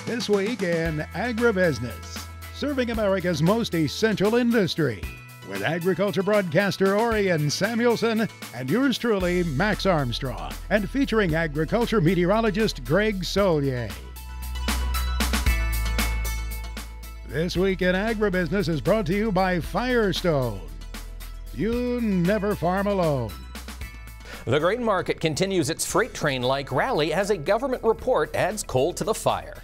This week in Agribusiness, serving America's most essential industry, with agriculture broadcaster Orion Samuelson and yours truly, Max Armstrong, and featuring agriculture meteorologist Greg Solier. This week in Agribusiness is brought to you by Firestone. You never farm alone. The grain market continues its freight train-like rally as a government report adds coal to the fire.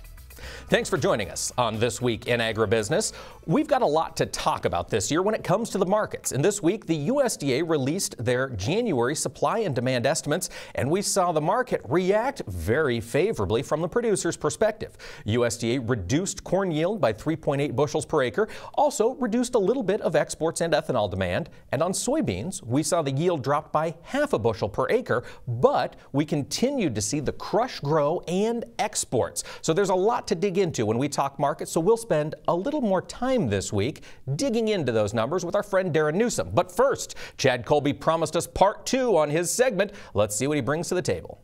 Thanks for joining us on This Week in Agribusiness. We've got a lot to talk about this year when it comes to the markets. And this week, the USDA released their January supply and demand estimates, and we saw the market react very favorably from the producer's perspective. USDA reduced corn yield by 3.8 bushels per acre, also reduced a little bit of exports and ethanol demand. And on soybeans, we saw the yield drop by half a bushel per acre, but we continued to see the crush grow and exports. So there's a lot to dig into when we talk markets, so we'll spend a little more time this week digging into those numbers with our friend Darren Newsom. But first, Chad Colby promised us part 2 on his segment. Let's see what he brings to the table.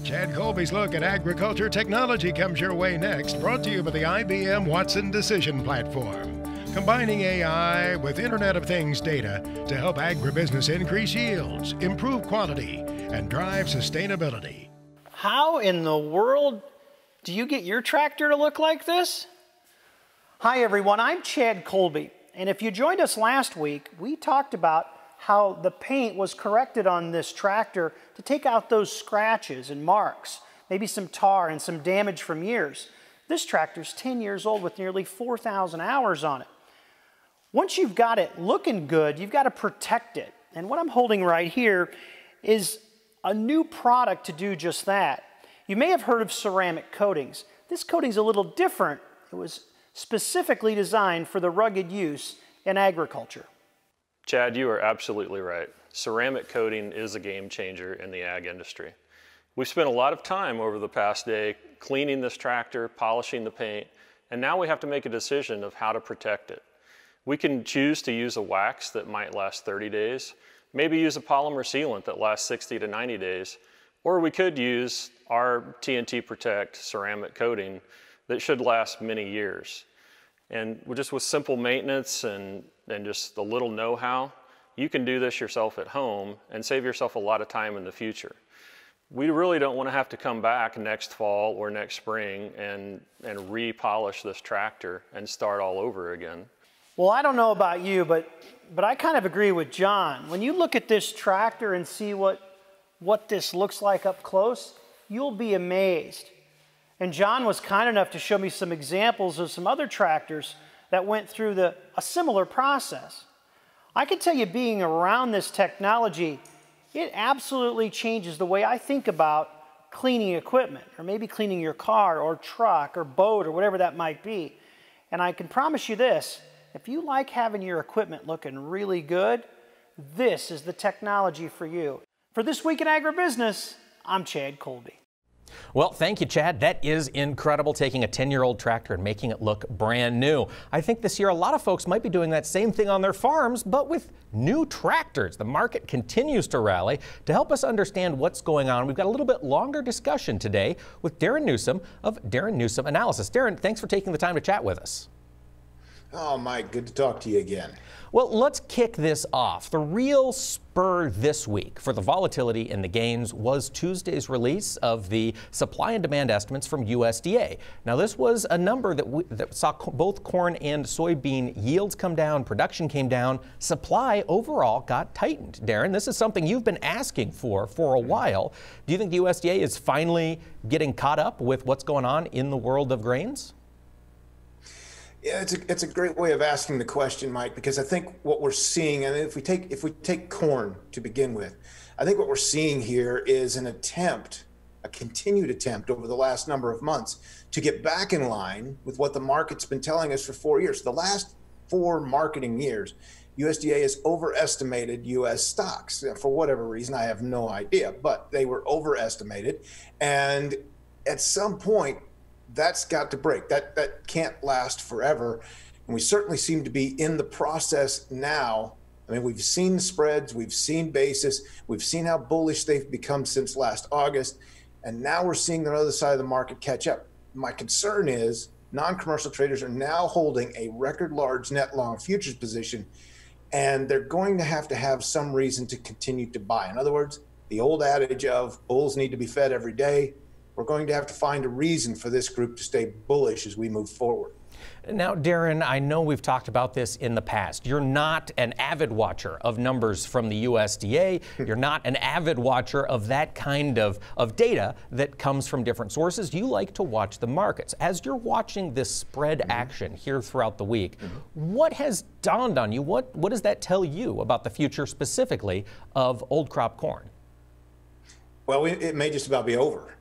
Chad Colby's look at agriculture technology comes your way next, brought to you by the IBM Watson Decision Platform, combining AI with Internet of Things data to help agribusiness increase yields, improve quality, and drive sustainability. How in the world do you get your tractor to look like this? Hi everyone, I'm Chad Colby, and if you joined us last week, we talked about how the paint was corrected on this tractor to take out those scratches and marks, maybe some tar and some damage from years. This tractor's 10 years old with nearly 4,000 hours on it. Once you've got it looking good, you've got to protect it. And what I'm holding right here is a new product to do just that. You may have heard of ceramic coatings. This coating's a little different. It was specifically designed for the rugged use in agriculture. Chad, you are absolutely right. Ceramic coating is a game changer in the ag industry. We've spent a lot of time over the past day cleaning this tractor, polishing the paint, and now we have to make a decision of how to protect it. We can choose to use a wax that might last 30 days, maybe use a polymer sealant that lasts 60 to 90 days, or we could use our TNT Protect ceramic coating that should last many years. And just with simple maintenance and just a little know-how, you can do this yourself at home and save yourself a lot of time in the future. We really don't want to have to come back next fall or next spring and re-polish this tractor and start all over again. Well, I don't know about you, but I kind of agree with John. When you look at this tractor and see what this looks like up close, you'll be amazed. And John was kind enough to show me some examples of some other tractors that went through a similar process. I can tell you, being around this technology, it absolutely changes the way I think about cleaning equipment, or maybe cleaning your car or truck or boat or whatever that might be. And I can promise you this, if you like having your equipment looking really good, this is the technology for you. For This Week in Agribusiness, I'm Chad Colby. Well, thank you, Chad. That is incredible, taking a 10-year-old tractor and making it look brand new. I think this year a lot of folks might be doing that same thing on their farms, but with new tractors. The market continues to rally. To help us understand what's going on, we've got a little bit longer discussion today with Darren Newsom of Darren Newsom Analysis. Darren, thanks for taking the time to chat with us. Oh, Mike, good to talk to you again. Well, let's kick this off. The real spur this week for the volatility and the gains was Tuesday's release of the supply and demand estimates from USDA. Now, this was a number that saw both corn and soybean yields come down, production came down, supply overall got tightened. Darren, this is something you've been asking for a while. Do you think the USDA is finally getting caught up with what's going on in the world of grains? Yeah, it's a great way of asking the question, Mike, because I think what we're seeing, and if we take corn to begin with, I think what we're seeing here is an attempt, a continued attempt over the last number of months to get back in line with what the market's been telling us for 4 years. The last 4 marketing years, USDA has overestimated U.S. stocks. For whatever reason, I have no idea, but they were overestimated. And at some point, that's got to break. That can't last forever. And we certainly seem to be in the process now. I mean, we've seen spreads, we've seen basis, we've seen how bullish they've become since last August. And now we're seing the other side of the market catch up. My concern is non-commercial traders are now holding a record large net long futures position, and they're going to have some reason to continue to buy. In other words, the old adage of bulls need to be fed every day, we're going to have to find a reason for this group to stay bullish as we move forward. Now, Darren, I know we've talked about this in the past. You're not an avid watcher of numbers from the USDA. You're not an avid watcher of that kind of data that comes from different sources. You like to watch the markets. As you're watching this spread action here throughout the week, what has dawned on you? What does that tell you about the future specifically of old crop corn? Well, it may just about be over.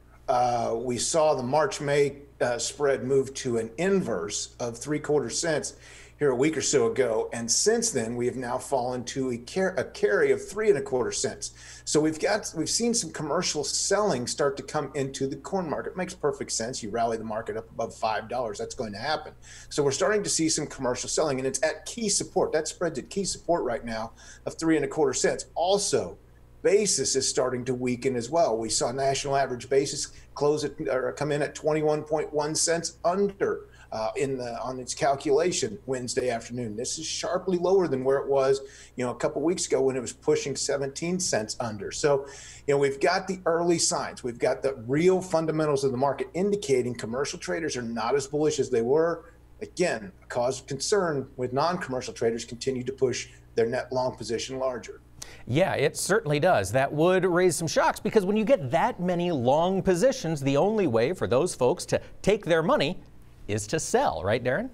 We saw the March-May spread move to an inverse of 3/4 cents here a week or so ago, and since then we have now fallen to a carry of 3 1/4 cents. So we've seen some commercial selling start to come into the corn market. It makes perfect sense. You rally the market up above $5, that's going to happen. So we're starting to see some commercial selling, and it's at key support. That spread's at key support right now of 3 1/4 cents. Also, basis is starting to weaken as well. We saw national average basis come in at 21.1 cents under on its calculation Wednesday afternoon. This is sharply lower than where it was, a couple weeks ago when it was pushing 17 cents under. So, we've got the early signs. We've got the real fundamentals of the market indicating commercial traders are not as bullish as they were. Again, a cause of concern with non-commercial traders continue to push their net long position larger. Yeah, it certainly does. That would raise some shocks because when you get that many long positions, the only way for those folks to take their money is to sell, right, Darren?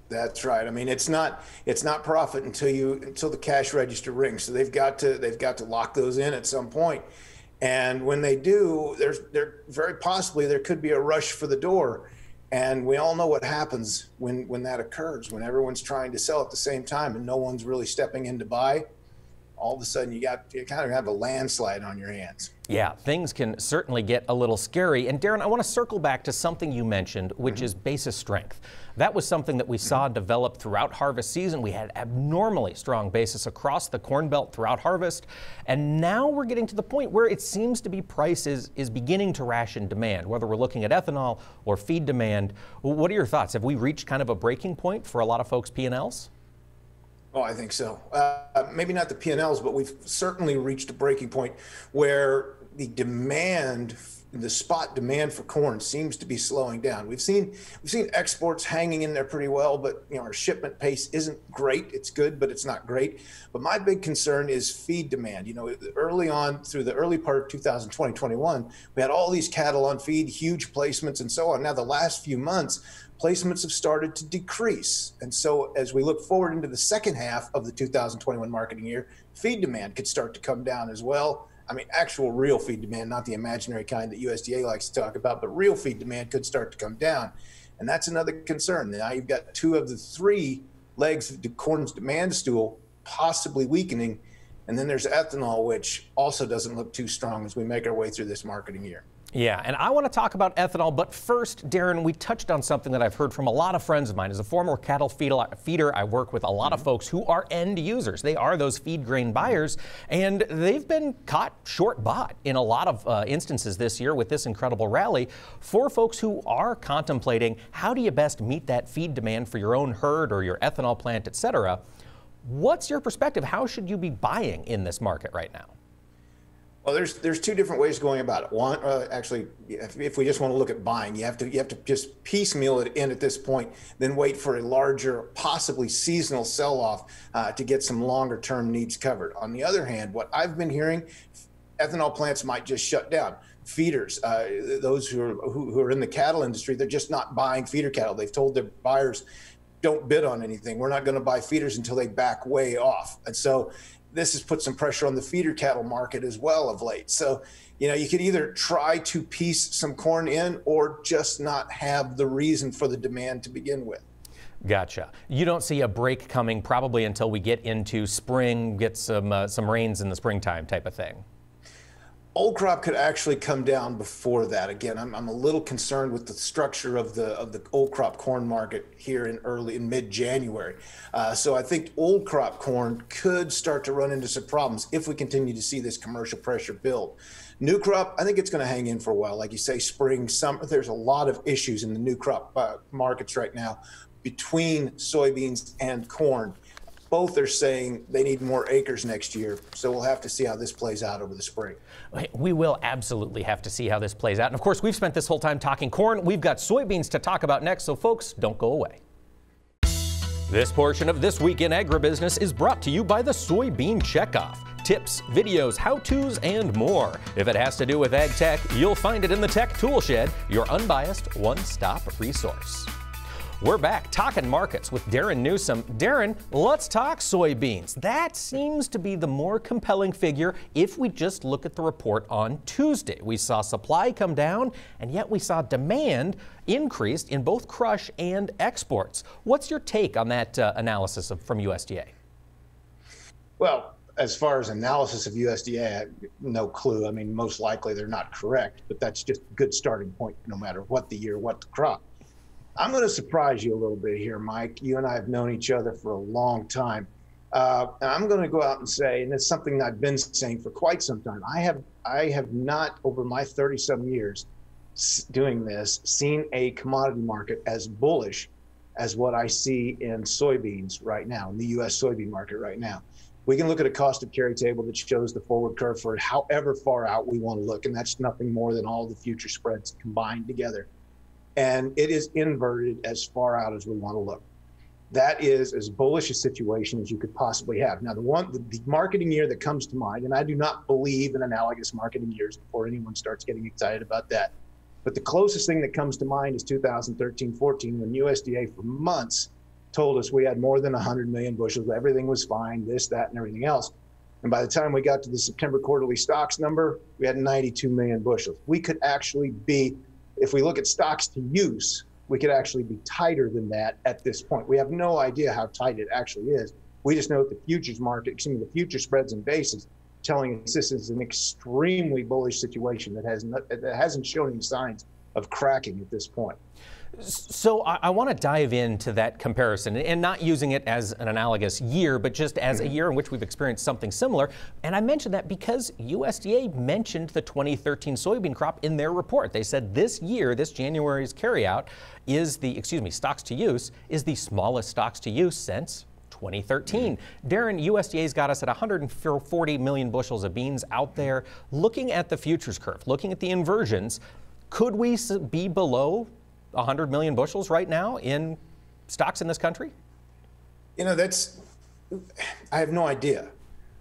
That's right. I mean, it's not profit until the cash register rings. So they've got to lock those in at some point. And when they do, there very possibly there could be a rush for the door. And we all know what happens when that occurs, when everyone's trying to sell at the same time and no one's really stepping in to buy. All of a sudden you kind of have a landslide on your hands. Yeah, things can certainly get a little scary. And Darren, I want to circle back to something you mentioned, which is basis strength. That was something that we saw develop throughout harvest season. We had abnormally strong basis across the Corn Belt throughout harvest. And now we're getting to the point where it seems to be price is beginning to ration demand, whether we're looking at ethanol or feed demand. What are your thoughts? Have we reached kind of a breaking point for a lot of folks' P&Ls? Oh, I think so. Maybe not the P&Ls, but we've certainly reached a breaking point where the spot demand for corn seems to be slowing down. We've seen exports hanging in there pretty well, but our shipment pace isn't great. It's good, but it's not great. But my big concern is feed demand. Early on through the early part of 2020-21, we had all these cattle on feed, huge placements, and so on. Now the last few months, placements have started to decrease. And so as we look forward into the second half of the 2021 marketing year, feed demand could start to come down as well. I mean, actual real feed demand, not the imaginary kind that USDA likes to talk about, but real feed demand could start to come down. And that's another concern. Now you've got 2 of the 3 legs of the corn's demand stool possibly weakening. And then there's ethanol, which also doesn't look too strong as we make our way through this marketing year. Yeah, and I want to talk about ethanol, but first, Darren, we touched on something that I've heard from a lot of friends of mine. As a former cattle feeder, I work with a lot of folks who are end users. They are those feed grain buyers, and they've been caught short-bought in a lot of instances this year with this incredible rally. For folks who are contemplating how do you best meet that feed demand for your own herd or your ethanol plant, et cetera, what's your perspective? How should you be buying in this market right now? Well, there's 2 different ways of going about it. One, actually, if we just want to look at buying, you have to just piecemeal it in at this point, then wait for a larger, possibly seasonal sell-off to get some longer-term needs covered. On the other hand, what I've been hearing, ethanol plants might just shut down. Feeders, those who are in the cattle industry, they're just not buying feeder cattle. They've told their buyers, don't bid on anything. We're not going to buy feeders until they back way off. And so this has put some pressure on the feeder cattle market as well of late. So, you could either try to piece some corn in or just not have the reason for the demand to begin with. Gotcha. You don't see a break coming probably until we get into spring, get some rains in the springtime type of thing. old crop could actually come down before that. Again, I'm a little concerned with the structure of the old crop corn market here in mid-January. So I think old crop corn could start to run into some problems if we continue to see this commercial pressure build. New crop, I think it's going to hang in for a while. Like you say, spring, summer, there's a lot of issues in the new crop markets right now between soybeans and corn. Both are saying they need more acres next year, so we'll have to see how this plays out over the spring. We will absolutely have to see how this plays out. And of course, we've spent this whole time talking corn. We've got soybeans to talk about next, so folks, don't go away. This portion of This Week in Agribusiness is brought to you by the Soybean Checkoff. Tips, videos, how-tos, and more. If it has to do with ag tech, you'll find it in the Tech Tool Shed, your unbiased one-stop resource. We're back talking markets with Darren Newsom. Darren, let's talk soybeans. That seems to be the more compelling figure if we just look at the report on Tuesday. We saw supply come down, and yet we saw demand increased in both crush and exports. What's your take on that analysis from USDA? Well, as far as analysis of USDA, I have no clue. I mean, most likely they're not correct, but that's just a good starting point no matter what the year, what the crop. I'm going to surprise you a little bit here, Mike. You and I have known each other for a long time. And I'm going to go out and say, and it's something that I've been saying for quite some time, I have not, over my 30-some years doing this, seen a commodity market as bullish as what I see in soybeans right now, in the U.S. soybean market right now. We can look at a cost of carry table that shows the forward curve for however far out we want to look, and that's nothing more than all the future spreads combined together. And it is inverted as far out as we want to look. That is as bullish a situation as you could possibly have. Now, the marketing year that comes to mind, and I do not believe in analogous marketing years before anyone starts getting excited about that, but the closest thing that comes to mind is 2013-14, when USDA for months told us we had more than 100 million bushels, everything was fine, this, that, and everything else. And by the time we got to the September quarterly stocks number, we had 92 million bushels. We could actually be, if we look at stocks to use, we could actually be tighter than that at this point. We have no idea how tight it actually is. We just know that the futures market, the future spreads and bases, telling us this is an extremely bullish situation that hasn't shown any signs of cracking at this point. So I want to dive into that comparison and not using it as an analogous year, but just as a year in which we've experienced something similar. And I mentioned that because USDA mentioned the 2013 soybean crop in their report. They said this year, this January's carryout is stocks to use is the smallest stocks to use since 2013. Darren, USDA's got us at 140 million bushels of beans out there. Looking at the futures curve, looking at the inversions, could we be below 100 million bushels right now in stocks in this country? You know, I have no idea.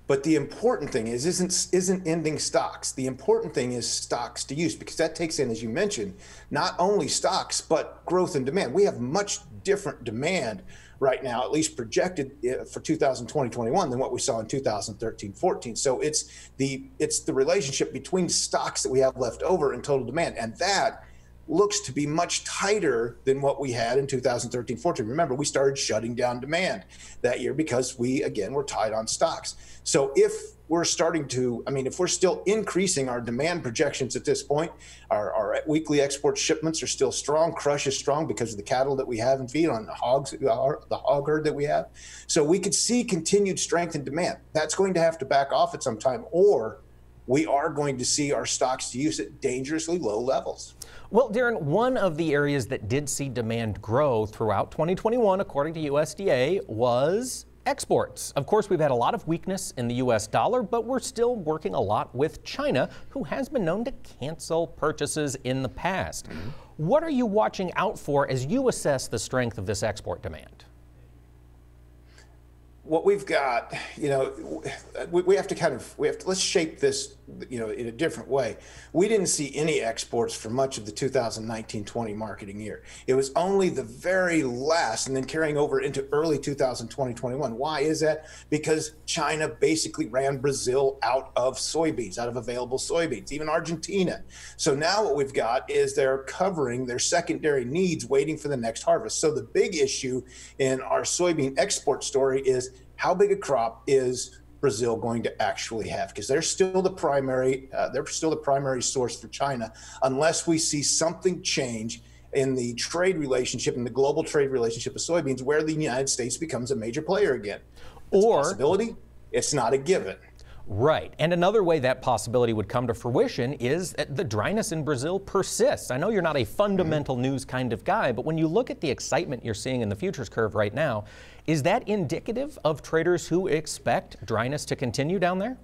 But the important thing isn't ending stocks. The important thing is stocks to use, because that takes in, as you mentioned, not only stocks, but growth and demand. We have much different demand right now, at least projected for 2020-21 than what we saw in 2013-14. So it's the relationship between stocks that we have left over and total demand. And that looks to be much tighter than what we had in 2013-14. Remember, we started shutting down demand that year because we, again, were tight on stocks. So if we're if we're still increasing our demand projections at this point, our weekly export shipments are still strong, crush is strong because of the cattle that we have in feed on the hog herd that we have. So we could see continued strength in demand. That's going to have to back off at some time, or we are going to see our stocks to use at dangerously low levels. Well, Darren, one of the areas that did see demand grow throughout 2021, according to USDA, was exports. Of course, we've had a lot of weakness in the U.S. dollar, but we're still working a lot with China, who has been known to cancel purchases in the past. What are you watching out for as you assess the strength of this export demand? What we've got, we have to let's shape this, in a different way. We didn't see any exports for much of the 2019-20 marketing year. It was only the very last, and then carrying over into early 2020-21. Why is that? Because China basically ran Brazil out of soybeans, out of available soybeans, even Argentina. So now what we've got is they're covering their secondary needs, waiting for the next harvest. So the big issue in our soybean export story is how big a crop is Brazil going to actually have? Because they're still the primary source for China, unless we see something change in the trade relationship, in the global trade relationship of soybeans, where the United States becomes a major player again. It's a possibility. It's not a given. Right. And another way that possibility would come to fruition is that the dryness in Brazil persists. I know you're not a fundamental news kind of guy, but when you look at the excitement you're seeing in the futures curve right now, is that indicative of traders who expect dryness to continue down there?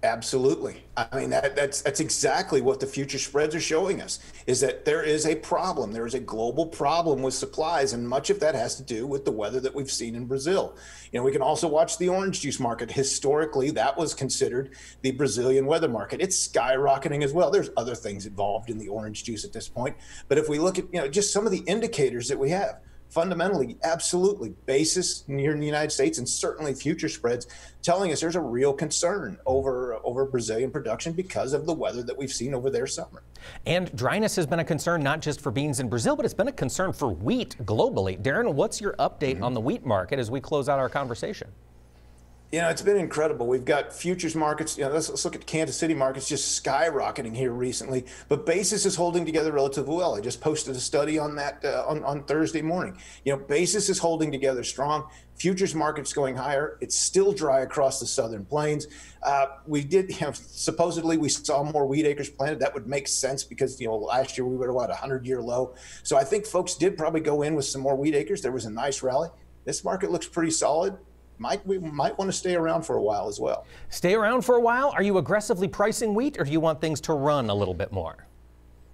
Absolutely. I mean, that's exactly what the future spreads are showing us, is that there is a problem. There is a global problem with supplies, and much of that has to do with the weather that we've seen in Brazil. You know, we can also watch the orange juice market. Historically, that was considered the Brazilian weather market. It's skyrocketing as well. There's other things involved in the orange juice at this point. But if we look at, just some of the indicators that we have, fundamentally, absolutely, basis here in the United States and certainly future spreads telling us there's a real concern over Brazilian production because of the weather that we've seen over their summer. And dryness has been a concern not just for beans in Brazil, but it's been a concern for wheat globally. Darren, what's your update on the wheat market as we close out our conversation? It's been incredible. We've got futures markets. Let's look at Kansas City markets just skyrocketing here recently. But basis is holding together relatively well. I just posted a study on that on Thursday morning. Basis is holding together strong. Futures markets going higher. It's still dry across the southern plains. We did, supposedly we saw more wheat acres planted. That would make sense because, last year we were at a 100-year low. So I think folks did probably go in with some more wheat acres. There was a nice rally. This market looks pretty solid. Mike, we might want to stay around for a while as well. Stay around for a while? Are you aggressively pricing wheat, or do you want things to run a little bit more?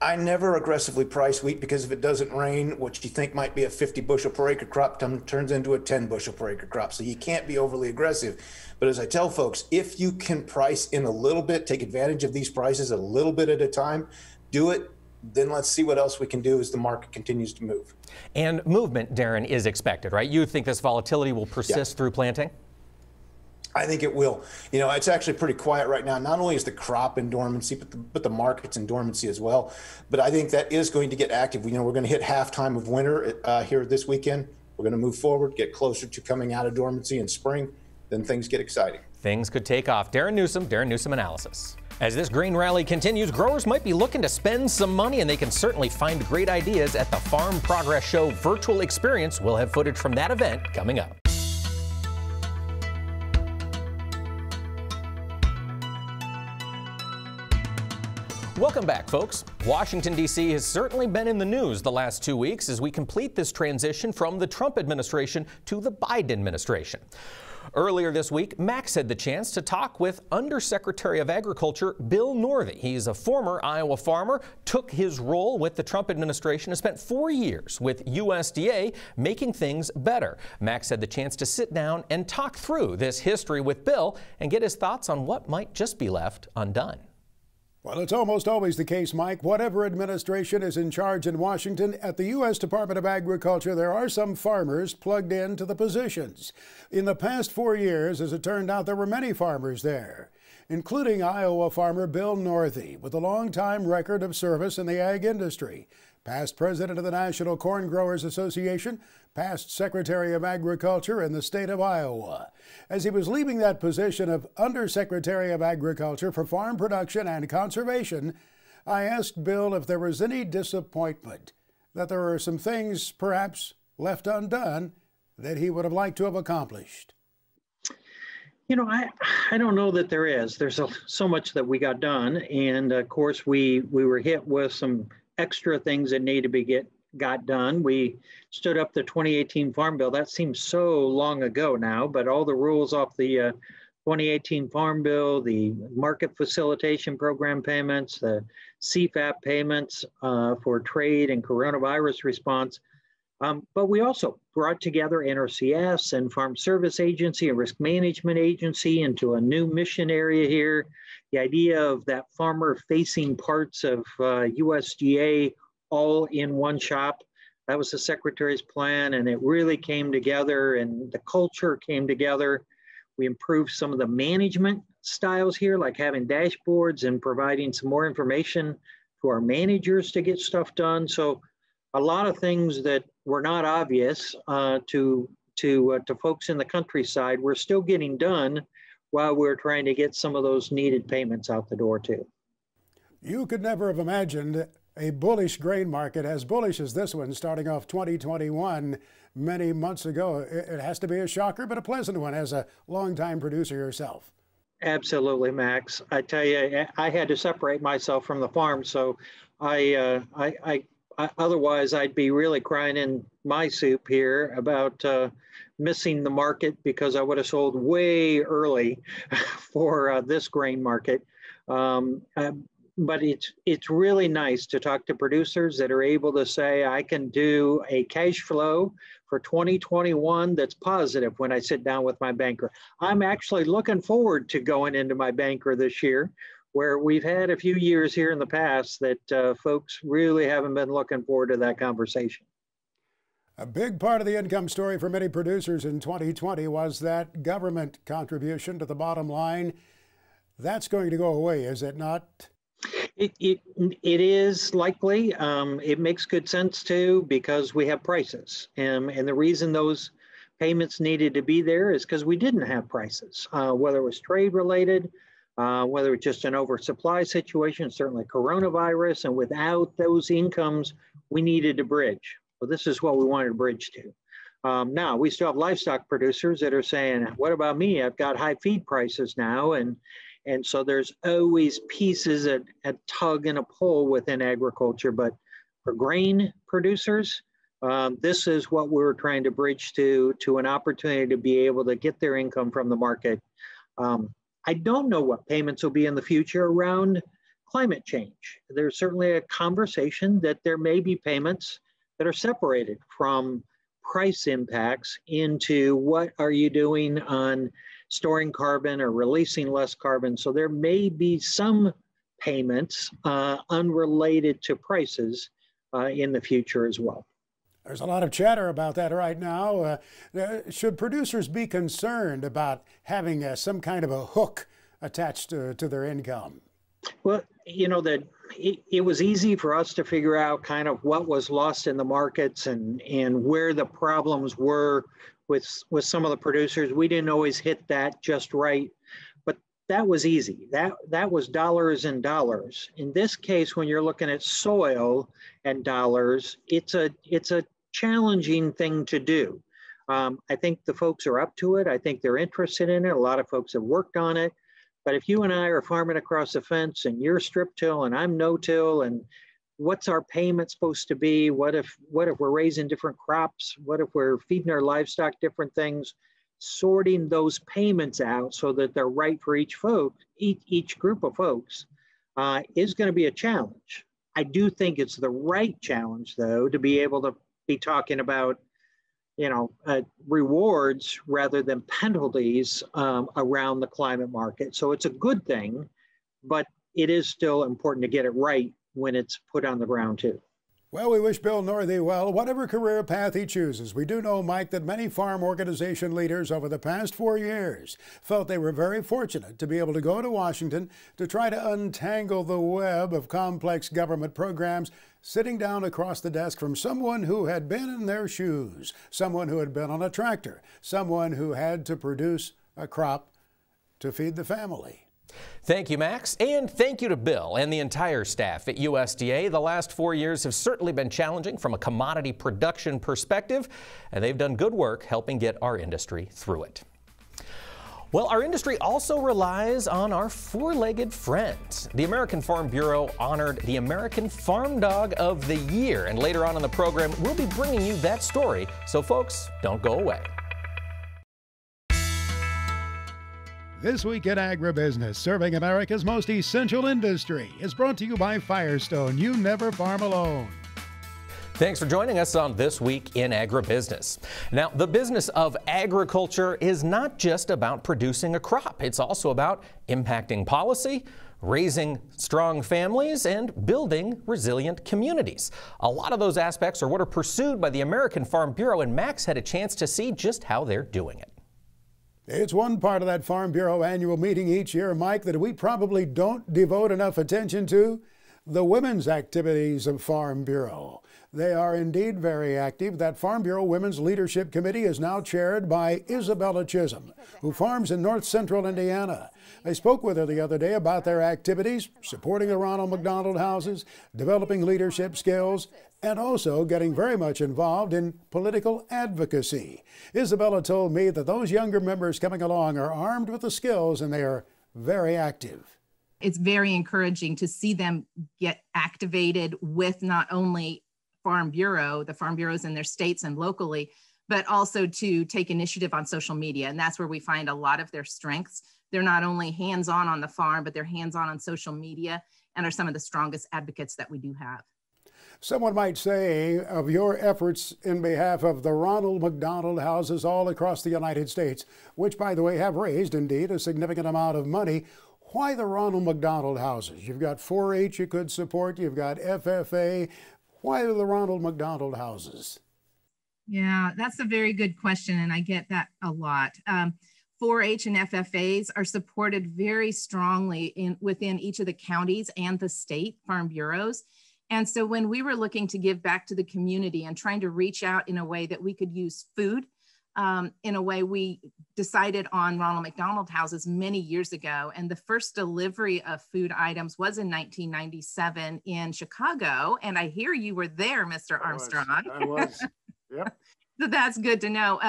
I never aggressively price wheat, because if it doesn't rain, what you think might be a 50 bushel per acre crop turns into a 10 bushel per acre crop. So you can't be overly aggressive. But as I tell folks, if you can price in a little bit, take advantage of these prices a little bit at a time, do it. Then let's see what else we can do as the market continues to move. And movement, Darren, is expected, right? You think this volatility will persist through planting? I think it will. It's actually pretty quiet right now. Not only is the crop in dormancy, but the market's in dormancy as well. But I think that is going to get active. We're going to hit halftime of winter here this weekend. We're going to move forward, get closer to coming out of dormancy in spring. Then things get exciting. Things could take off. Darren Newsom Analysis. As this grain rally continues, growers might be looking to spend some money, and they can certainly find great ideas at the Farm Progress Show virtual experience. We'll have footage from that event coming up. Welcome back, folks. Washington, D.C. has certainly been in the news the last 2 weeks as we complete this transition from the Trump administration to the Biden administration. Earlier this week, Max had the chance to talk with Undersecretary of Agriculture Bill Northey. He's a former Iowa farmer, took his role with the Trump administration, and spent 4 years with USDA making things better. Max had the chance to sit down and talk through this history with Bill and get his thoughts on what might just be left undone. Well, it's almost always the case, Mike. Whatever administration is in charge in Washington, at the U.S. Department of Agriculture, there are some farmers plugged into the positions. In the past 4 years, as it turned out, there were many farmers there, including Iowa farmer Bill Northey, with a long-time record of service in the ag industry. Past president of the National Corn Growers Association, past Secretary of Agriculture in the state of Iowa. As he was leaving that position of Undersecretary of Agriculture for Farm Production and Conservation, I asked Bill if there was any disappointment, that there were some things perhaps left undone that he would have liked to have accomplished. I don't know that there is. There's so much that we got done, and of course we were hit with some extra things that need to got done. We stood up the 2018 Farm Bill. That seems so long ago now, but all the rules off the 2018 Farm Bill, the market facilitation program payments, the CFAP payments for trade and coronavirus response. But we also brought together NRCS and Farm Service Agency and Risk Management Agency into a new mission area here. The idea of that farmer-facing parts of USDA all in one shop, that was the Secretary's plan, and it really came together, and the culture came together. We improved some of the management styles here, like having dashboards and providing some more information to our managers to get stuff done. So a lot of things that were not obvious to folks in the countryside, we're still getting done. while we're trying to get some of those needed payments out the door too. You could never have imagined a bullish grain market as bullish as this one starting off 2021 many months ago. It has to be a shocker, but a pleasant one as a longtime producer yourself. Absolutely, Max. I tell you, I had to separate myself from the farm, so I otherwise I'd be really crying in my soup here about missing the market because I would have sold way early for this grain market. But it's really nice to talk to producers that are able to say, I can do a cash flow for 2021 that's positive when I sit down with my banker. I'm actually looking forward to going into my banker this year, where we've had a few years here in the past that folks really haven't been looking forward to that conversation. A big part of the income story for many producers in 2020 was that government contribution to the bottom line. That's going to go away, is it not? It is likely. It makes good sense too, because we have prices. And the reason those payments needed to be there is because we didn't have prices, whether it was trade related, whether it's just an oversupply situation, certainly coronavirus, and without those incomes, we needed to bridge. Well, this is what we wanted to bridge to. Now, we still have livestock producers that are saying, what about me? I've got high feed prices now. And so there's always pieces at tug and a pull within agriculture. But for grain producers, this is what we're trying to bridge to an opportunity to be able to get their income from the market. I don't know what payments will be in the future around climate change. There's certainly a conversation that there may be payments that are separated from price impacts into what are you doing on storing carbon or releasing less carbon. So there may be some payments unrelated to prices in the future as well. There's a lot of chatter about that right now. Should producers be concerned about having some kind of a hook attached to their income? Well, you know, that it was easy for us to figure out kind of what was lost in the markets and where the problems were with some of the producers. We didn't always hit that just right, but that was easy. That was dollars and dollars. In this case, when you're looking at soil and dollars, it's a challenging thing to do. I think the folks are up to it. I think they're interested in it. A lot of folks have worked on it. But if you and I are farming across the fence and you're strip till and I'm no till, and what's our payment supposed to be? What if we're raising different crops? What if we're feeding our livestock different things? Sorting those payments out so that they're right for each group of folks is going to be a challenge. I do think it's the right challenge, though, to be able to be talking about, you know, rewards rather than penalties around the climate market. So it's a good thing, but it is still important to get it right when it's put on the ground too. Well, we wish Bill Northey well, whatever career path he chooses. We do know, Mike, that many farm organization leaders over the past 4 years felt they were very fortunate to be able to go to Washington to try to untangle the web of complex government programs, sitting down across the desk from someone who had been in their shoes, someone who had been on a tractor, someone who had to produce a crop to feed the family. Thank you, Max, and thank you to Bill and the entire staff at USDA. The last 4 years have certainly been challenging from a commodity production perspective, and they've done good work helping get our industry through it. Well, our industry also relies on our four-legged friends. The American Farm Bureau honored the American Farm Dog of the Year, and later on in the program, we'll be bringing you that story, so folks, don't go away. This Week in Agribusiness, serving America's most essential industry, is brought to you by Firestone. You never farm alone. Thanks for joining us on This Week in Agribusiness. Now, the business of agriculture is not just about producing a crop. It's also about impacting policy, raising strong families, and building resilient communities. A lot of those aspects are what are pursued by the American Farm Bureau, and Max had a chance to see just how they're doing it. It's one part of that Farm Bureau annual meeting each year, Mike, that we probably don't devote enough attention to: the women's activities of Farm Bureau. They are indeed very active. That Farm Bureau Women's Leadership Committee is now chaired by Isabella Chisholm, who farms in north central Indiana. I spoke with her the other day about their activities, supporting the Ronald McDonald Houses, developing leadership skills, and also getting very much involved in political advocacy. Isabella told me that those younger members coming along are armed with the skills and they are very active. It's very encouraging to see them get activated with not only the farm bureaus in their states and locally, but also to take initiative on social media. And that's where we find a lot of their strengths. They're not only hands-on on the farm, but they're hands-on on social media and are some of the strongest advocates that we do have. Someone might say of your efforts in behalf of the Ronald McDonald Houses all across the United States, which, by the way, have raised, indeed, a significant amount of money. Why the Ronald McDonald Houses? You've got 4-H you could support, you've got FFA. Why the Ronald McDonald Houses? Yeah, that's a very good question, and I get that a lot. 4-H and FFAs are supported very strongly within each of the counties and the state farm bureaus. And so when we were looking to give back to the community and trying to reach out in a way that we could use food, in a way we decided on Ronald McDonald Houses many years ago. And the first delivery of food items was in 1997 in Chicago. And I hear you were there, Mr. Armstrong. I was. Yep. So that's good to know.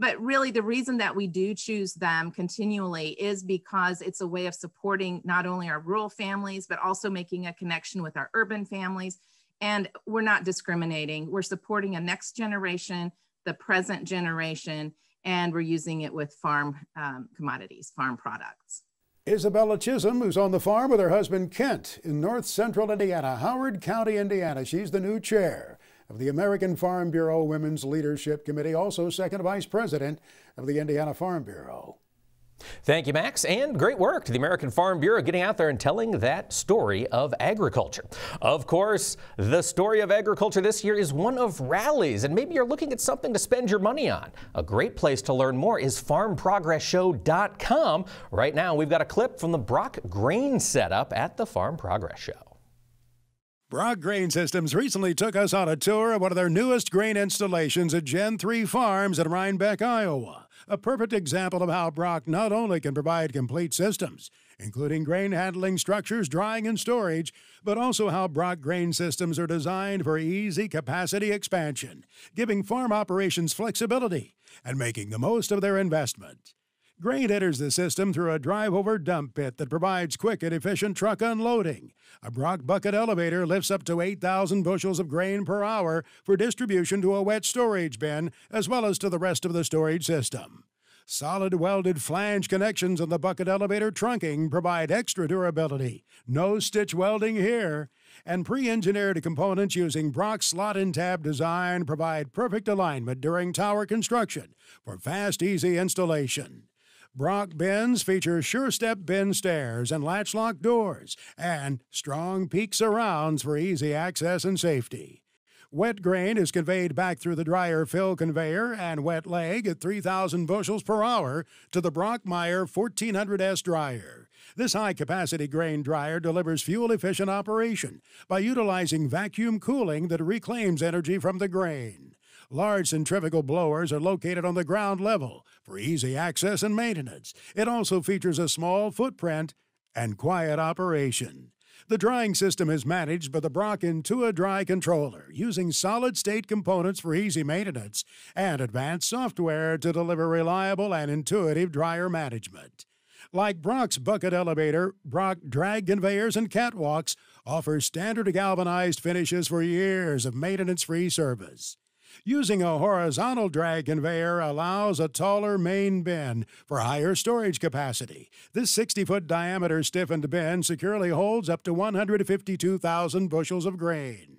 But really the reason that we do choose them continually is because it's a way of supporting not only our rural families, but also making a connection with our urban families. And we're not discriminating. We're supporting a next generation, the present generation, and we're using it with farm commodities, farm products. Isabella Chisholm, who's on the farm with her husband Kent in north central Indiana, Howard County, Indiana. She's the new chair of the American Farm Bureau Women's Leadership Committee, also second vice president of the Indiana Farm Bureau. Thank you, Max, and great work to the American Farm Bureau getting out there and telling that story of agriculture. Of course, the story of agriculture this year is one of rallies, and maybe you're looking at something to spend your money on. A great place to learn more is farmprogressshow.com. Right now, we've got a clip from the Brock Grain setup at the Farm Progress Show. Brock Grain Systems recently took us on a tour of one of their newest grain installations at Gen 3 Farms in Rhinebeck, Iowa. A perfect example of how Brock not only can provide complete systems, including grain handling structures, drying, and storage, but also how Brock Grain Systems are designed for easy capacity expansion, giving farm operations flexibility and making the most of their investment. Grain enters the system through a drive-over dump pit that provides quick and efficient truck unloading. A Brock bucket elevator lifts up to 8,000 bushels of grain per hour for distribution to a wet storage bin, as well as to the rest of the storage system. Solid welded flange connections on the bucket elevator trunking provide extra durability. No stitch welding here. And pre-engineered components using Brock's slot and tab design provide perfect alignment during tower construction for fast, easy installation. Brock bins feature sure-step bin stairs and latch-lock doors, and strong peak surrounds for easy access and safety. Wet grain is conveyed back through the dryer fill conveyor and wet leg at 3,000 bushels per hour to the Brockmeyer 1400S dryer. This high-capacity grain dryer delivers fuel-efficient operation by utilizing vacuum cooling that reclaims energy from the grain. Large centrifugal blowers are located on the ground level for easy access and maintenance. It also features a small footprint and quiet operation. The drying system is managed by the Brock Intua Dry Controller, using solid-state components for easy maintenance and advanced software to deliver reliable and intuitive dryer management. Like Brock's bucket elevator, Brock drag conveyors and catwalks offer standard galvanized finishes for years of maintenance-free service. Using a horizontal drag conveyor allows a taller main bin for higher storage capacity. This 60-foot diameter stiffened bin securely holds up to 152,000 bushels of grain.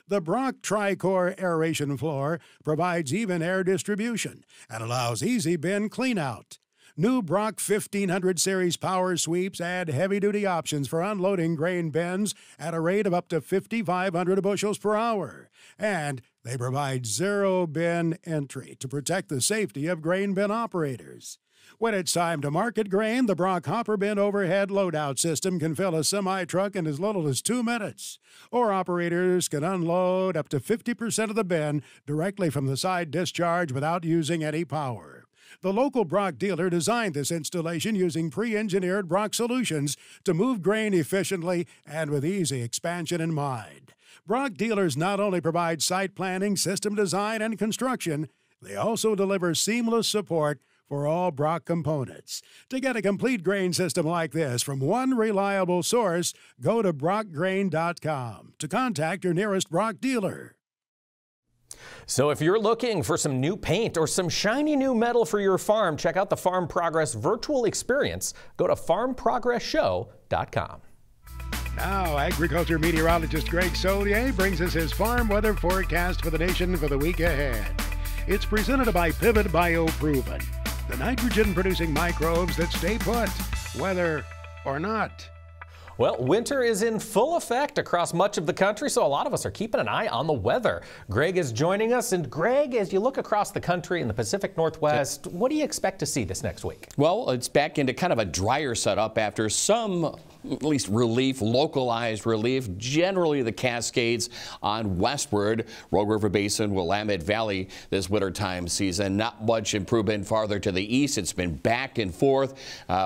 The Brock Tri-Core aeration floor provides even air distribution and allows easy bin cleanout. New Brock 1500 series power sweeps add heavy-duty options for unloading grain bins at a rate of up to 5,500 bushels per hour. And they provide zero bin entry to protect the safety of grain bin operators. When it's time to market grain, the Brock Hopper Bin overhead loadout system can fill a semi-truck in as little as 2 minutes. Or operators can unload up to 50% of the bin directly from the side discharge without using any power. The local Brock dealer designed this installation using pre-engineered Brock solutions to move grain efficiently and with easy expansion in mind. Brock dealers not only provide site planning, system design, and construction, they also deliver seamless support for all Brock components. To get a complete grain system like this from one reliable source, go to brockgrain.com to contact your nearest Brock dealer. So if you're looking for some new paint or some shiny new metal for your farm, check out the Farm Progress virtual experience. Go to farmprogressshow.com. Now, agriculture meteorologist Greg Solier brings us his farm weather forecast for the nation for the week ahead. It's presented by Pivot BioProven, the nitrogen-producing microbes that stay put, whether or not. Well, winter is in full effect across much of the country, so a lot of us are keeping an eye on the weather. Greg is joining us, and Greg, as you look across the country in the Pacific Northwest, what do you expect to see this next week? Well, it's back into kind of a drier setup after some, at least relief, localized relief. Generally, the Cascades on westward, Rogue River Basin, Willamette Valley this wintertime season. Not much improvement farther to the east. It's been back and forth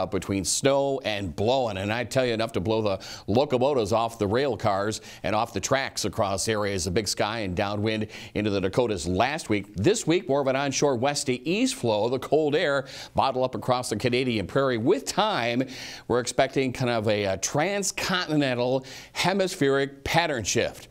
between snow and blowing, and I tell you, enough to blow the locomotives off the rail cars and off the tracks across areas of Big Sky and downwind into the Dakotas last week. This week, more of an onshore west to east flow. The cold air bottled up across the Canadian prairie. With time, we're expecting kind of a transcontinental hemispheric pattern shift.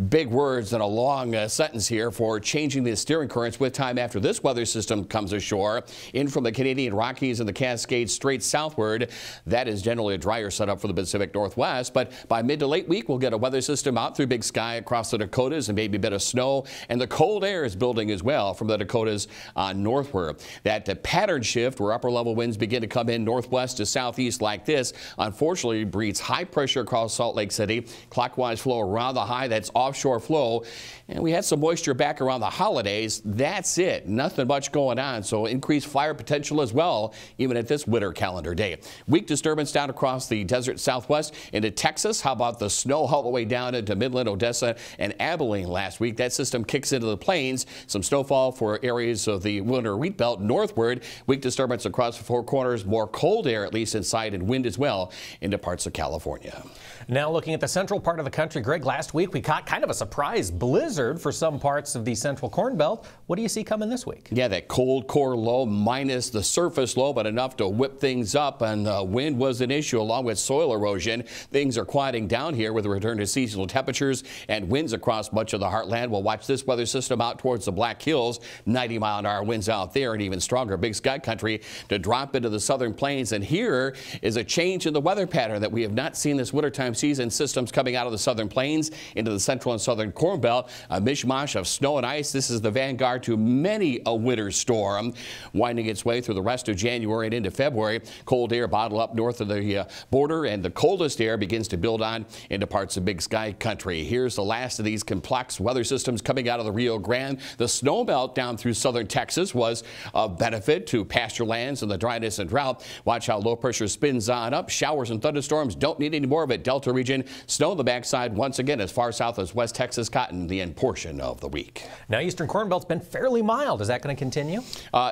Big words and a long sentence here for changing the steering currents with time after this weather system comes ashore. In from the Canadian Rockies and the Cascades straight southward. That is generally a drier setup for the Pacific Northwest, but by mid to late week we'll get a weather system out through Big Sky across the Dakotas and maybe a bit of snow, and the cold air is building as well from the Dakotas northward. That pattern shift where upper level winds begin to come in northwest to southeast like this unfortunately breeds high pressure across Salt Lake City. Clockwise flow around the high, that's offshore flow, and we had some moisture back around the holidays. That's it. Nothing much going on, so increased fire potential as well, even at this winter calendar day. Weak disturbance down across the desert southwest into Texas. How about the snow all the way down into Midland, Odessa, and Abilene last week? That system kicks into the plains. Some snowfall for areas of the winter wheat belt northward. Weak disturbance across the Four Corners. More cold air, at least inside, and wind as well into parts of California. Now looking at the central part of the country, Greg, last week we caught kind of a surprise blizzard for some parts of the central Corn Belt. What do you see coming this week? Yeah, that cold core low minus the surface low, but enough to whip things up, and wind was an issue along with soil erosion. Things are quieting down here with a return to seasonal temperatures and winds across much of the heartland. We'll watch this weather system out towards the Black Hills. 90-mile-an-hour winds out there, and even stronger Big Sky country to drop into the southern plains. And here is a change in the weather pattern that we have not seen this wintertime season. Systems coming out of the southern plains into the central and southern Corn Belt. A mishmash of snow and ice. This is the vanguard to many a winter storm winding its way through the rest of January and into February. Cold air bottled up north of the border, and the coldest air begins to build on into parts of Big Sky country. Here's the last of these complex weather systems coming out of the Rio Grande. The snow melt down through southern Texas was a benefit to pasture lands and the dryness and drought. Watch how low pressure spins on up. Showers and thunderstorms, don't need any more of it. Delta region, snow on the backside once again as far south as West Texas cotton the end portion of the week. Now eastern Corn Belt's been fairly mild. Is that going to continue?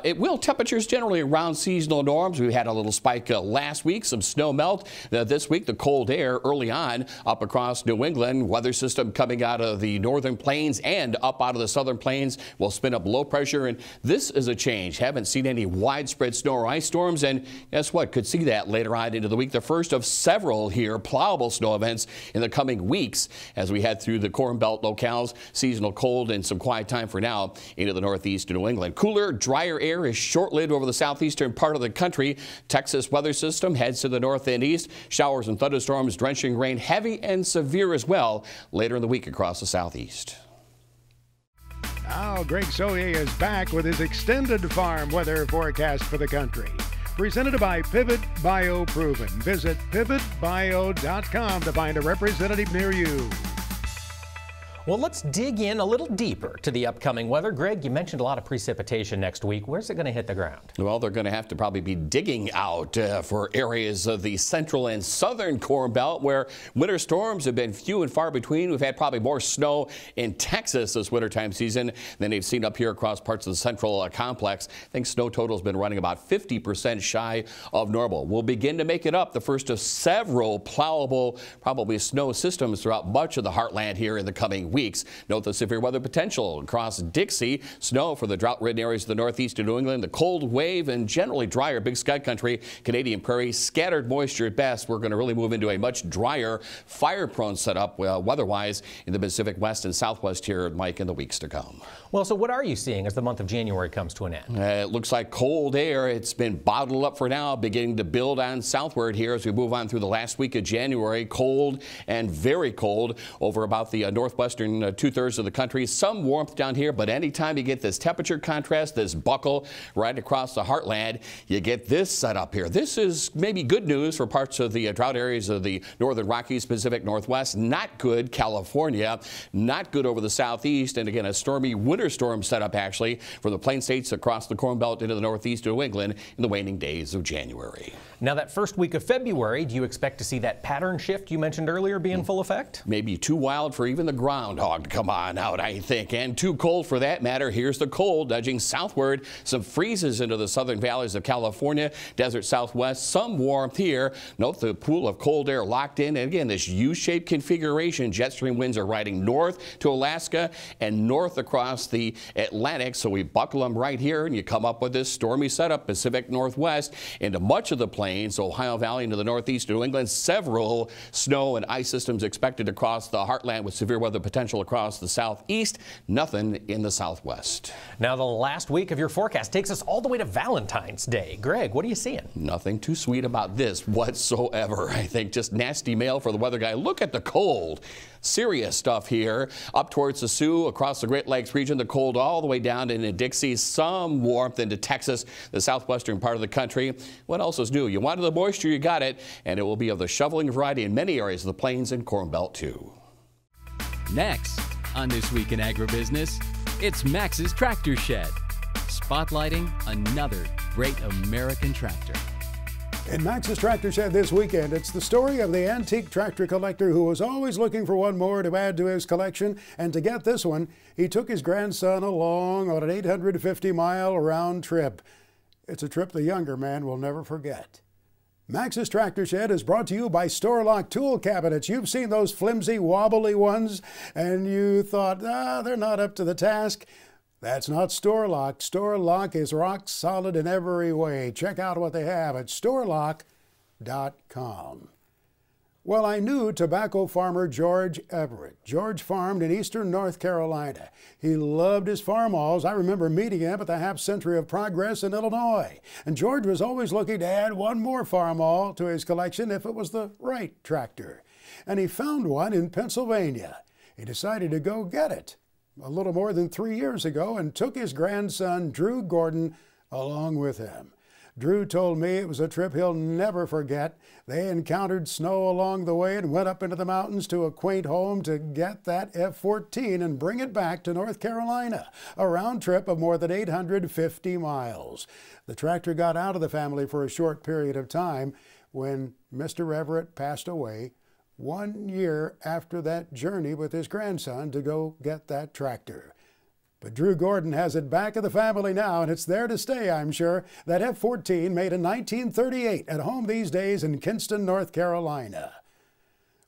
It will. Temperatures generally around seasonal norms. We had a little spike last week, some snow melt. This week the cold air early on up across New England. Weather system coming out of the northern plains and up out of the southern plains will spin up low pressure, and this is a change. Haven't seen any widespread snow or ice storms, and guess what? Could see that later on into the week. The first of several here plowable snow events in the coming weeks as we head through the Corn Belt locales. Seasonal cold and some quiet time for now into the northeast of New England. Cooler, drier air is short-lived over the southeastern part of the country. Texas weather system heads to the north and east. Showers and thunderstorms, drenching rain, heavy and severe as well later in the week across the southeast. Now Greg Solier is back with his extended farm weather forecast for the country. Presented by Pivot BioProven. Visit pivotbio.com to find a representative near you. Well, let's dig in a little deeper to the upcoming weather. Greg, you mentioned a lot of precipitation next week. Where's it going to hit the ground? Well, they're going to have to probably be digging out for areas of the central and southern Corn Belt where winter storms have been few and far between. We've had probably more snow in Texas this wintertime season than they've seen up here across parts of the central complex. I think snow total has been running about 50% shy of normal. We'll begin to make it up, the first of several plowable, probably snow systems throughout much of the heartland here in the coming weeks. Note the severe weather potential across Dixie. Snow for the drought-ridden areas of the northeast of New England, the cold wave and generally drier Big Sky Country, Canadian Prairie, scattered moisture at best. We're going to really move into a much drier, fire-prone setup weather-wise in the Pacific West and Southwest here, Mike, in the weeks to come. Well, so what are you seeing as the month of January comes to an end? It looks like cold air. It's been bottled up for now, beginning to build on southward here as we move on through the last week of January. Cold and very cold over about the northwestern two-thirds of the country. Some warmth down here, but anytime you get this temperature contrast, this buckle right across the heartland, you get this set up here. This is maybe good news for parts of the drought areas of the northern Rockies, Pacific Northwest. Not good California, not good over the southeast, and again a stormy winter storm setup actually for the plain states across the Corn Belt into the northeast of New England in the waning days of January. Now that first week of February, do you expect to see that pattern shift you mentioned earlier be in full effect? Maybe too wild for even the groundhog to come on out, I think, and too cold for that matter. Here's the cold nudging southward. Some freezes into the southern valleys of California, desert southwest, some warmth here. Note the pool of cold air locked in, and again this U-shaped configuration. Jet stream winds are riding north to Alaska and north across the Atlantic, so we buckle them right here and you come up with this stormy setup. Pacific Northwest into much of the plains, Ohio Valley into the northeast of New England. Several snow and ice systems expected across the heartland with severe weather potential across the southeast. Nothing in the southwest. Now the last week of your forecast takes us all the way to Valentine's Day. Greg, what are you seeing? Nothing too sweet about this whatsoever. I think just nasty mail for the weather guy. Look at the cold. Serious stuff here. Up towards the Sioux, across the Great Lakes region, the cold all the way down into Dixie. Some warmth into Texas, the southwestern part of the country. What else is new? You wanted the moisture, you got it, and it will be of the shoveling variety in many areas of the plains and Corn Belt too. Next on This Week in Agribusiness, it's Max's Tractor Shed, spotlighting another great American tractor. In Max's Tractor Shed this weekend, it's the story of the antique tractor collector who was always looking for one more to add to his collection. And to get this one, he took his grandson along on an 850-mile round trip. It's a trip the younger man will never forget. Max's Tractor Shed is brought to you by Store-Lock Tool Cabinets. You've seen those flimsy, wobbly ones, and you thought, they're not up to the task. That's not Store-Lock. Store-Lock is rock solid in every way. Check out what they have at storelock.com. Well, I knew tobacco farmer George Everett. George farmed in eastern North Carolina. He loved his farmalls. I remember meeting him at the Half Century of Progress in Illinois. And George was always looking to add one more farmall to his collection if it was the right tractor. And he found one in Pennsylvania. He decided to go get it a little more than 3 years ago and took his grandson, Drew Gordon, along with him. Drew told me it was a trip he'll never forget. They encountered snow along the way and went up into the mountains to a quaint home to get that F-14 and bring it back to North Carolina, a round trip of more than 850 miles. The tractor got out of the family for a short period of time when Mr. Everett passed away 1 year after that journey with his grandson to go get that tractor. But Drew Gordon has it back in the family now, and it's there to stay, I'm sure. That F-14 made in 1938 at home these days in Kinston, North Carolina.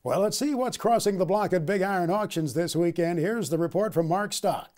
Well, let's see what's crossing the block at Big Iron Auctions this weekend. Here's the report from Mark Stock.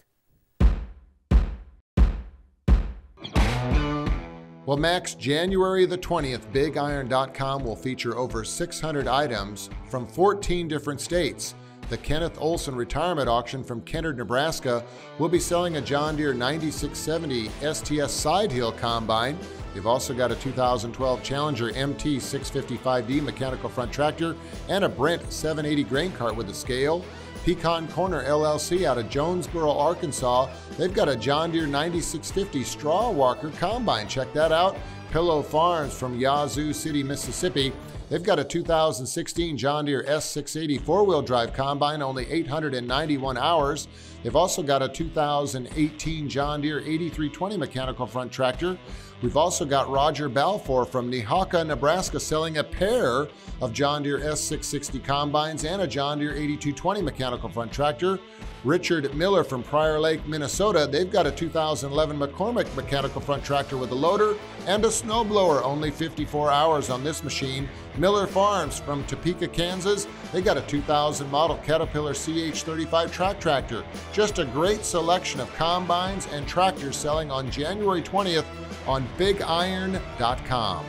Well, Max, January the 20th, BigIron.com will feature over 600 items from 14 different states. The Kenneth Olson Retirement Auction from Kennard, Nebraska will be selling a John Deere 9670 STS Side Hill Combine. They've also got a 2012 Challenger MT 655D mechanical front tractor and a Brent 780 grain cart with a scale. Pecan Corner LLC out of Jonesboro, Arkansas. They've got a John Deere 9650 Straw Walker Combine. Check that out. Pillow Farms from Yazoo City, Mississippi. They've got a 2016 John Deere S680 four-wheel drive combine, only 891 hours. They've also got a 2018 John Deere 8320 mechanical front tractor. We've also got Roger Balfour from Nehawka, Nebraska, selling a pair of John Deere S660 combines and a John Deere 8220 mechanical front tractor. Richard Miller from Prior Lake, Minnesota, they've got a 2011 McCormick mechanical front tractor with a loader and a snowblower, only 54 hours on this machine. Miller Farms from Topeka, Kansas, they got a 2000 model Caterpillar CH35 track tractor. Just a great selection of combines and tractors selling on January 20th on BigIron.com.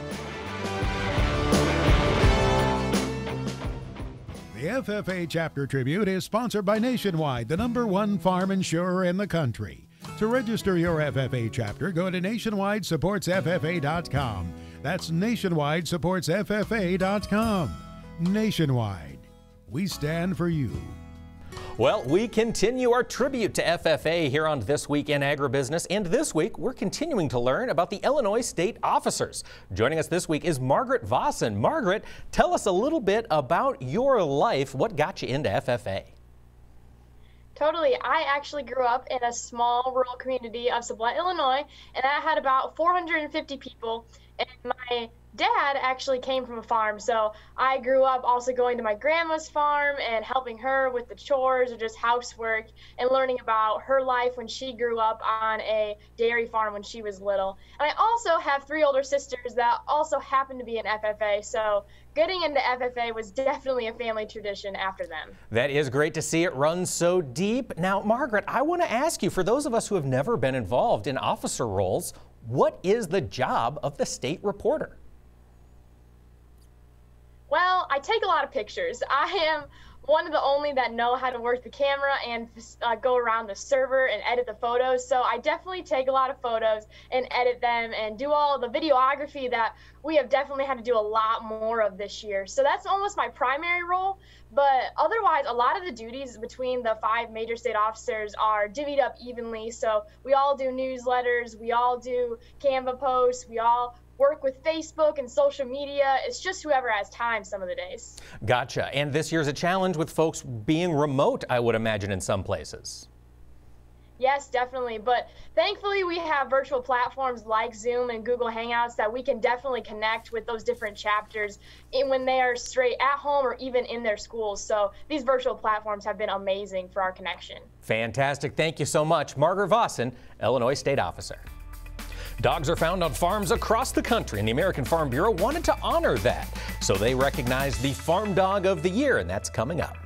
The FFA Chapter Tribute is sponsored by Nationwide, the #1 farm insurer in the country. To register your FFA chapter, go to nationwidesupportsffa.com. That's nationwidesupportsffa.com. Nationwide, we stand for you. Well, we continue our tribute to FFA here on This Week in Agribusiness, and this week we're continuing to learn about the Illinois state officers. Joining us this week is Margaret Vossen. Margaret, tell us a little bit about your life. What got you into FFA? Totally. I actually grew up in a small rural community of Sublette, Illinois, and I had about 450 people, and my dad actually came from a farm, so I grew up also going to my grandma's farm and helping her with the chores or just housework and learning about her life when she grew up on a dairy farm when she was little. And I also have 3 older sisters that also happen to be in FFA, so getting into FFA was definitely a family tradition after them. That is great to see it run so deep. Now, Margaret, I want to ask you, for those of us who have never been involved in officer roles, what is the job of the state reporter? Well, I take a lot of pictures. I am one of the only that know how to work the camera and go around the server and edit the photos. So I definitely take a lot of photos and edit them and do all the videography that we have definitely had to do a lot more of this year. So that's almost my primary role. But otherwise, a lot of the duties between the 5 major state officers are divvied up evenly. So we all do newsletters, we all do Canva posts, we all work with Facebook and social media. It's just whoever has time some of the days. Gotcha. And this year's a challenge with folks being remote, I would imagine, in some places. Yes, definitely. But thankfully, we have virtual platforms like Zoom and Google Hangouts that we can definitely connect with those different chapters when they are straight at home or even in their schools. So these virtual platforms have been amazing for our connection. Fantastic. Thank you so much. Margaret Vossen, Illinois State Officer. Dogs are found on farms across the country, and the American Farm Bureau wanted to honor that. So they recognized the Farm Dog of the Year, and that's coming up.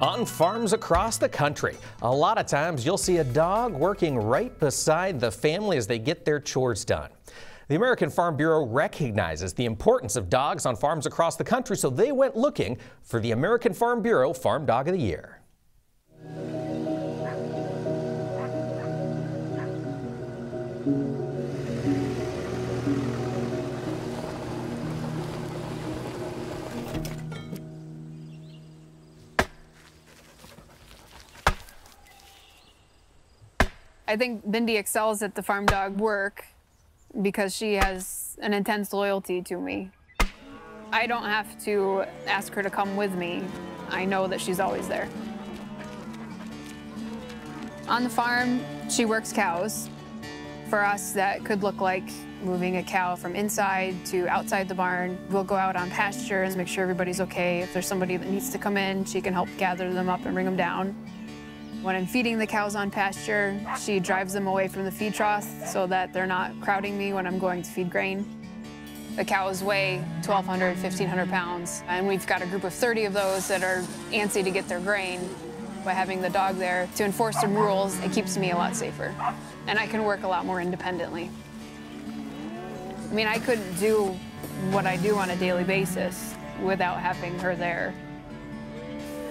On farms across the country, a lot of times you'll see a dog working right beside the family as they get their chores done. The American Farm Bureau recognizes the importance of dogs on farms across the country, so they went looking for the American Farm Bureau Farm Dog of the Year. I think Bindi excels at the farm dog work because she has an intense loyalty to me. I don't have to ask her to come with me. I know that she's always there. On the farm, she works cows. For us, that could look like moving a cow from inside to outside the barn. We'll go out on pasture and make sure everybody's okay. If there's somebody that needs to come in, she can help gather them up and bring them down. When I'm feeding the cows on pasture, she drives them away from the feed trough so that they're not crowding me when I'm going to feed grain. The cows weigh 1,200, 1,500 pounds, and we've got a group of 30 of those that are antsy to get their grain. By having the dog there to enforce some rules, it keeps me a lot safer, and I can work a lot more independently. I mean, I couldn't do what I do on a daily basis without having her there.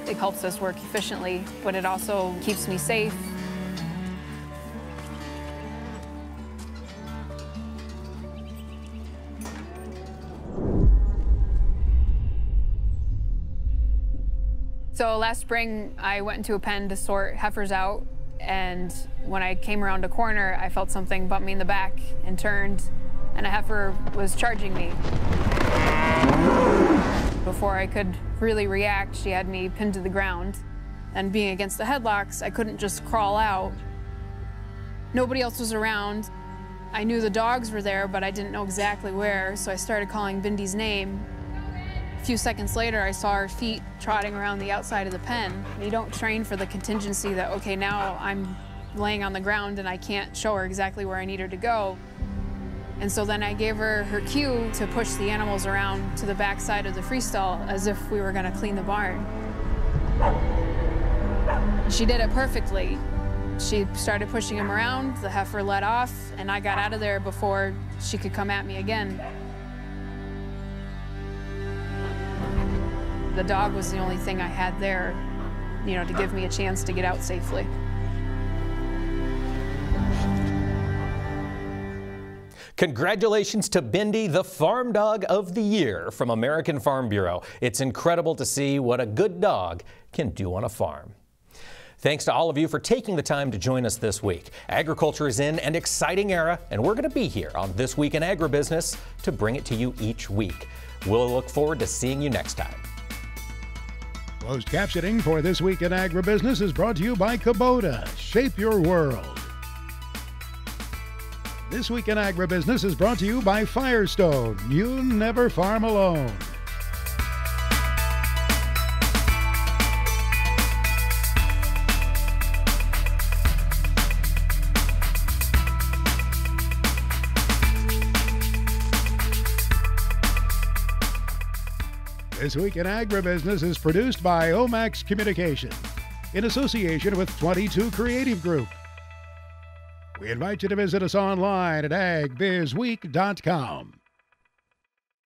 It helps us work efficiently, but it also keeps me safe. So last spring, I went into a pen to sort heifers out, and When I came around a corner, I felt something bump me in the back and turned, and a heifer was charging me. Before I could really react, she had me pinned to the ground. And being against the headlocks, I couldn't just crawl out. Nobody else was around. I knew the dogs were there, but I didn't know exactly where, so I started calling Bindy's name. A few seconds later, I saw her feet trotting around the outside of the pen. You don't train for the contingency that, okay, now I'm laying on the ground and I can't show her exactly where I need her to go. And so then I gave her her cue to push the animals around to the back side of the freestall as if we were gonna clean the barn. She did it perfectly. She started pushing him around, the heifer let off, and I got out of there before she could come at me again. The dog was the only thing I had there, you know, to give me a chance to get out safely. Congratulations to Bindy, the Farm Dog of the Year from American Farm Bureau. It's incredible to see what a good dog can do on a farm. Thanks to all of you for taking the time to join us this week. Agriculture is in an exciting era, and we're going to be here on This Week in Agribusiness to bring it to you each week. We'll look forward to seeing you next time. Closed captioning for This Week in Agribusiness is brought to you by Kubota. Shape your world. This Week in Agribusiness is brought to you by Firestone. You never farm alone. This Week in Agribusiness is produced by Omax Communications in association with 22 Creative Group. We invite you to visit us online at agbizweek.com.